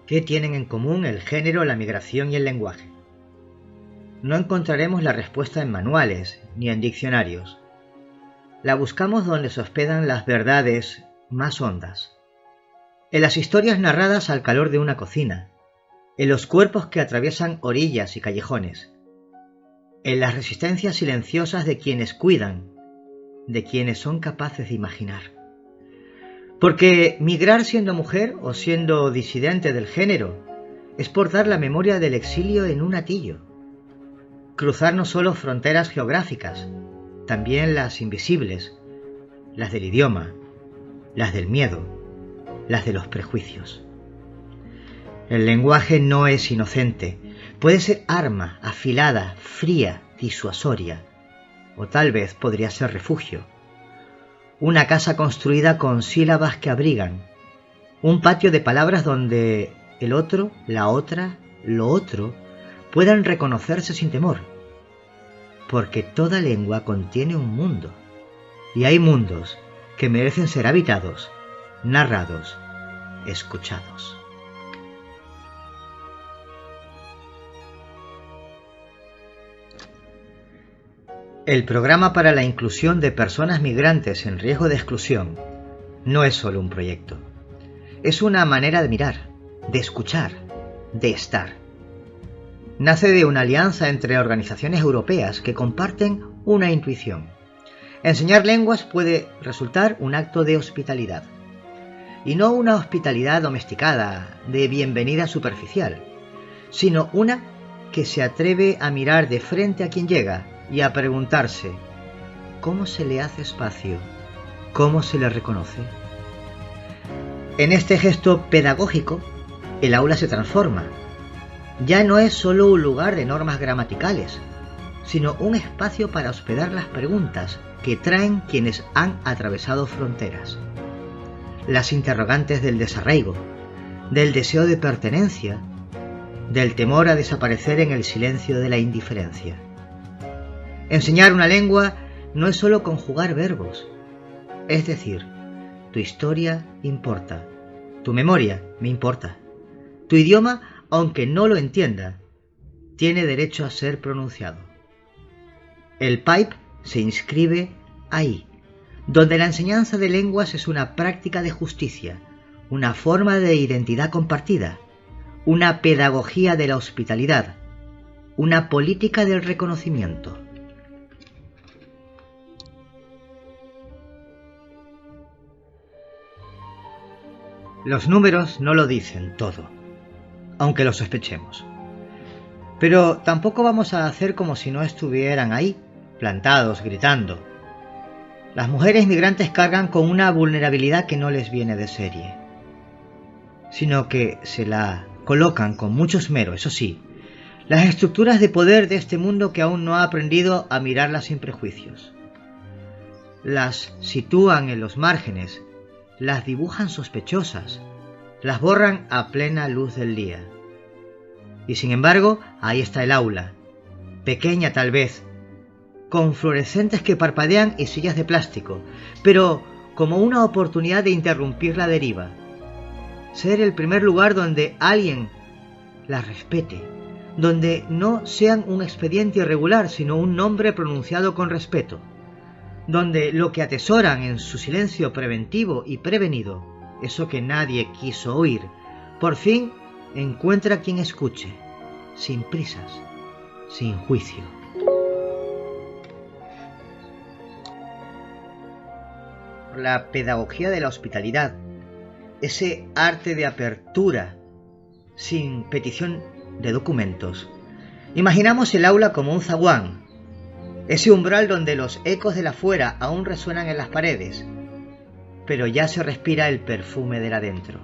¿Qué tienen en común el género, la migración y el lenguaje? No encontraremos la respuesta en manuales ni en diccionarios. La buscamos donde se hospedan las verdades más hondas. En las historias narradas al calor de una cocina, en los cuerpos que atraviesan orillas y callejones, en las resistencias silenciosas de quienes cuidan, de quienes son capaces de imaginar. Porque migrar siendo mujer o siendo disidente del género es portar la memoria del exilio en un atillo. Cruzar no solo fronteras geográficas, también las invisibles, las del idioma, las del miedo, las de los prejuicios. El lenguaje no es inocente, puede ser arma afilada, fría, disuasoria, o tal vez podría ser refugio. Una casa construida con sílabas que abrigan, un patio de palabras donde el otro, la otra, lo otro puedan reconocerse sin temor, porque toda lengua contiene un mundo, y hay mundos que merecen ser habitados, narrados, escuchados. El programa para la inclusión de personas migrantes en riesgo de exclusión no es solo un proyecto. Es una manera de mirar, de escuchar, de estar. Nace de una alianza entre organizaciones europeas que comparten una intuición. Enseñar lenguas puede resultar un acto de hospitalidad. Y no una hospitalidad domesticada, de bienvenida superficial, sino una que se atreve a mirar de frente a quien llega y a preguntarse, ¿cómo se le hace espacio? ¿Cómo se le reconoce? En este gesto pedagógico, el aula se transforma. Ya no es solo un lugar de normas gramaticales, sino un espacio para hospedar las preguntas que traen quienes han atravesado fronteras. Las interrogantes del desarraigo, del deseo de pertenencia, del temor a desaparecer en el silencio de la indiferencia. Enseñar una lengua no es solo conjugar verbos, es decir, tu historia importa, tu memoria me importa, tu idioma, aunque no lo entienda, tiene derecho a ser pronunciado. El PAIP se inscribe ahí, donde la enseñanza de lenguas es una práctica de justicia, una forma de identidad compartida, una pedagogía de la hospitalidad, una política del reconocimiento. Los números no lo dicen todo, aunque lo sospechemos. Pero tampoco vamos a hacer como si no estuvieran ahí, plantados, gritando. Las mujeres migrantes cargan con una vulnerabilidad que no les viene de serie, sino que se la colocan con mucho esmero, eso sí, las estructuras de poder de este mundo que aún no ha aprendido a mirarlas sin prejuicios. Las sitúan en los márgenes, las dibujan sospechosas, las borran a plena luz del día. Y sin embargo, ahí está el aula, pequeña tal vez, con fluorescentes que parpadean y sillas de plástico, pero como una oportunidad de interrumpir la deriva. Ser el primer lugar donde alguien las respete, donde no sean un expediente irregular, sino un nombre pronunciado con respeto, donde lo que atesoran en su silencio preventivo y prevenido, eso que nadie quiso oír, por fin encuentra quien escuche, sin prisas, sin juicio. La pedagogía de la hospitalidad, ese arte de apertura sin petición de documentos. Imaginamos el aula como un zaguán, ese umbral donde los ecos de la fuera aún resuenan en las paredes, pero ya se respira el perfume del adentro.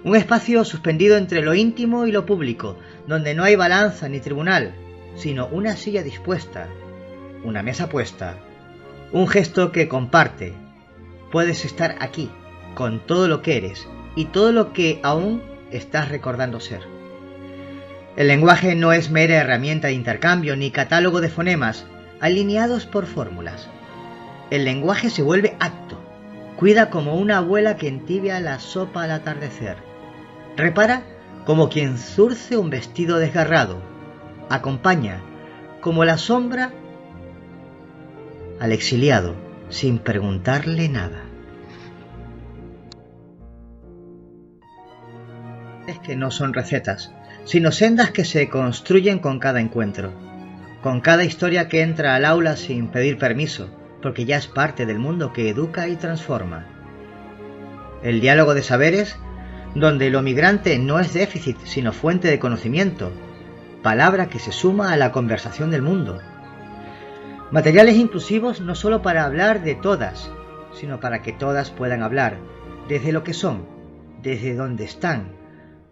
Un espacio suspendido entre lo íntimo y lo público, donde no hay balanza ni tribunal, sino una silla dispuesta, una mesa puesta, un gesto que comparte. Puedes estar aquí, con todo lo que eres y todo lo que aún estás recordando ser. El lenguaje no es mera herramienta de intercambio ni catálogo de fonemas alineados por fórmulas. El lenguaje se vuelve acto, cuida como una abuela que entibia la sopa al atardecer. Repara como quien zurce un vestido desgarrado. Acompaña como la sombra al exiliado sin preguntarle nada. Es que no son recetas, sino sendas que se construyen con cada encuentro, con cada historia que entra al aula sin pedir permiso, porque ya es parte del mundo que educa y transforma. El diálogo de saberes, donde lo migrante no es déficit, sino fuente de conocimiento, palabra que se suma a la conversación del mundo. Materiales inclusivos no solo para hablar de todas, sino para que todas puedan hablar, desde lo que son, desde donde están,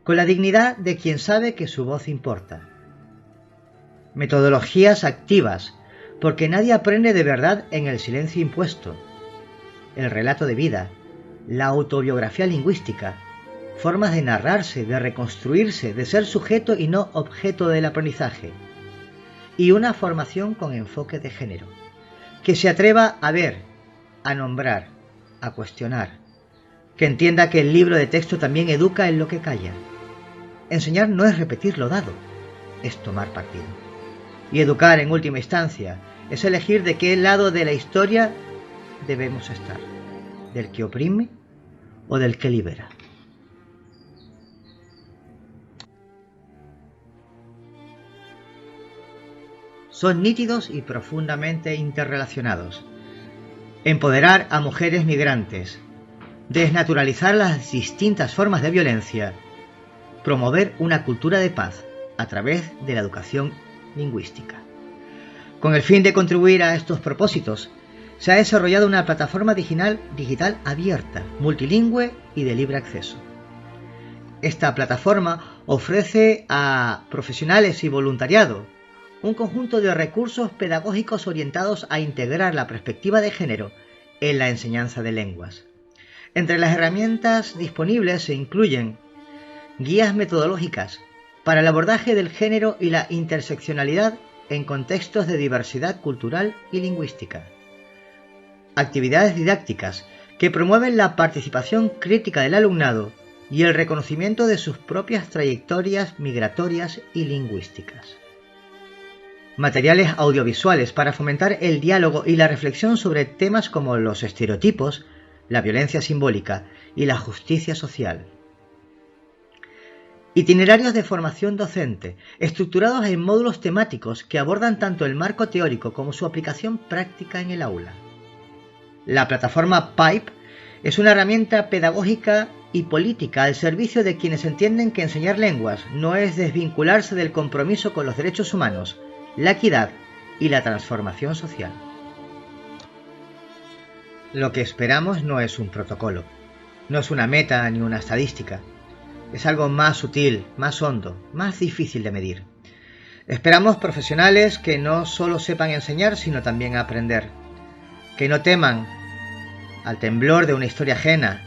con la dignidad de quien sabe que su voz importa. Metodologías activas, porque nadie aprende de verdad en el silencio impuesto. El relato de vida, la autobiografía lingüística, formas de narrarse, de reconstruirse, de ser sujeto y no objeto del aprendizaje. Y una formación con enfoque de género, que se atreva a ver, a nombrar, a cuestionar, que entienda que el libro de texto también educa en lo que calla. Enseñar no es repetir lo dado, es tomar partido. Y educar, en última instancia, es elegir de qué lado de la historia debemos estar, del que oprime o del que libera. Son nítidos y profundamente interrelacionados. Empoderar a mujeres migrantes, desnaturalizar las distintas formas de violencia, promover una cultura de paz a través de la educación lingüística. Con el fin de contribuir a estos propósitos, se ha desarrollado una plataforma digital abierta, multilingüe y de libre acceso. Esta plataforma ofrece a profesionales y voluntariado un conjunto de recursos pedagógicos orientados a integrar la perspectiva de género en la enseñanza de lenguas. Entre las herramientas disponibles se incluyen guías metodológicas para el abordaje del género y la interseccionalidad en contextos de diversidad cultural y lingüística, actividades didácticas que promueven la participación crítica del alumnado y el reconocimiento de sus propias trayectorias migratorias y lingüísticas. Materiales audiovisuales para fomentar el diálogo y la reflexión sobre temas como los estereotipos, la violencia simbólica y la justicia social. Itinerarios de formación docente, estructurados en módulos temáticos que abordan tanto el marco teórico como su aplicación práctica en el aula. La plataforma Pipe es una herramienta pedagógica y política al servicio de quienes entienden que enseñar lenguas no es desvincularse del compromiso con los derechos humanos, la equidad y la transformación social. Lo que esperamos no es un protocolo, no es una meta ni una estadística. Es algo más sutil, más hondo, más difícil de medir. Esperamos profesionales que no solo sepan enseñar, sino también aprender. Que no teman al temblor de una historia ajena,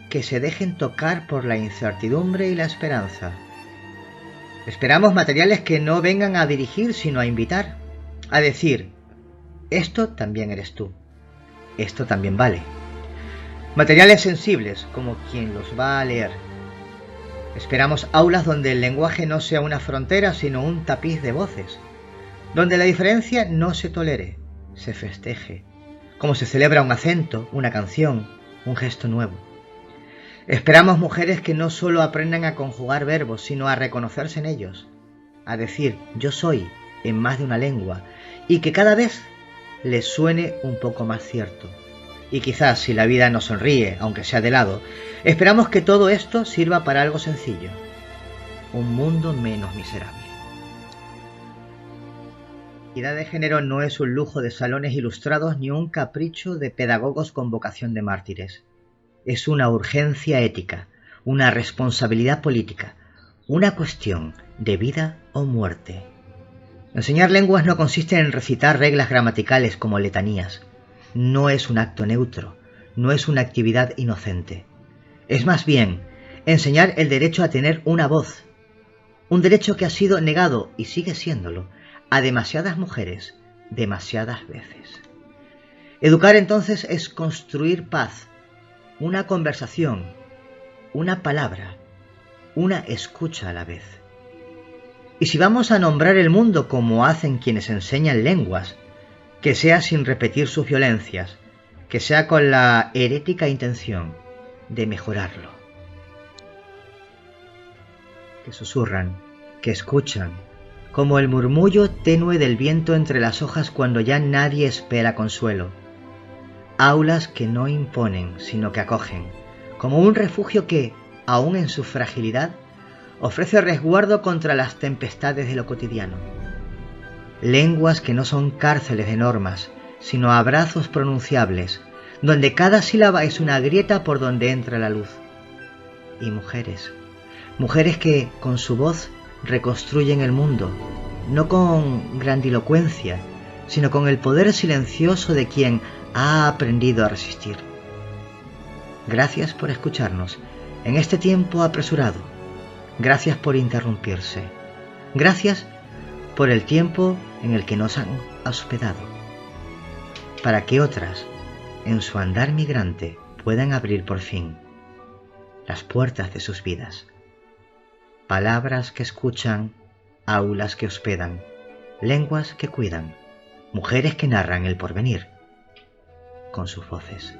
que se dejen tocar por la incertidumbre y la esperanza. Esperamos materiales que no vengan a dirigir, sino a invitar, a decir, esto también eres tú, esto también vale. Materiales sensibles, como quien los va a leer. Esperamos aulas donde el lenguaje no sea una frontera, sino un tapiz de voces, donde la diferencia no se tolere, se festeje, como se celebra un acento, una canción, un gesto nuevo. Esperamos mujeres que no solo aprendan a conjugar verbos, sino a reconocerse en ellos, a decir yo soy en más de una lengua, y que cada vez les suene un poco más cierto. Y quizás si la vida nos sonríe, aunque sea de lado, esperamos que todo esto sirva para algo sencillo, un mundo menos miserable. La equidad de género no es un lujo de salones ilustrados ni un capricho de pedagogos con vocación de mártires. Es una urgencia ética, una responsabilidad política, una cuestión de vida o muerte. Enseñar lenguas no consiste en recitar reglas gramaticales como letanías. No es un acto neutro, no es una actividad inocente. Es más bien enseñar el derecho a tener una voz, un derecho que ha sido negado, y sigue siéndolo, a demasiadas mujeres, demasiadas veces. Educar entonces es construir paz, una conversación, una palabra, una escucha a la vez. Y si vamos a nombrar el mundo como hacen quienes enseñan lenguas, que sea sin repetir sus violencias, que sea con la herética intención de mejorarlo. Que susurran, que escuchan, como el murmullo tenue del viento entre las hojas cuando ya nadie espera consuelo. Aulas que no imponen, sino que acogen, como un refugio que, aun en su fragilidad, ofrece resguardo contra las tempestades de lo cotidiano. Lenguas que no son cárceles de normas, sino abrazos pronunciables, donde cada sílaba es una grieta por donde entra la luz. Y mujeres que con su voz reconstruyen el mundo, no con grandilocuencia, sino con el poder silencioso de quien ha aprendido a resistir. Gracias por escucharnos en este tiempo apresurado. Gracias por interrumpirse. Gracias por el tiempo en el que nos han hospedado, para que otras, en su andar migrante, puedan abrir por fin las puertas de sus vidas. Palabras que escuchan, aulas que hospedan, lenguas que cuidan, mujeres que narran el porvenir con sus voces.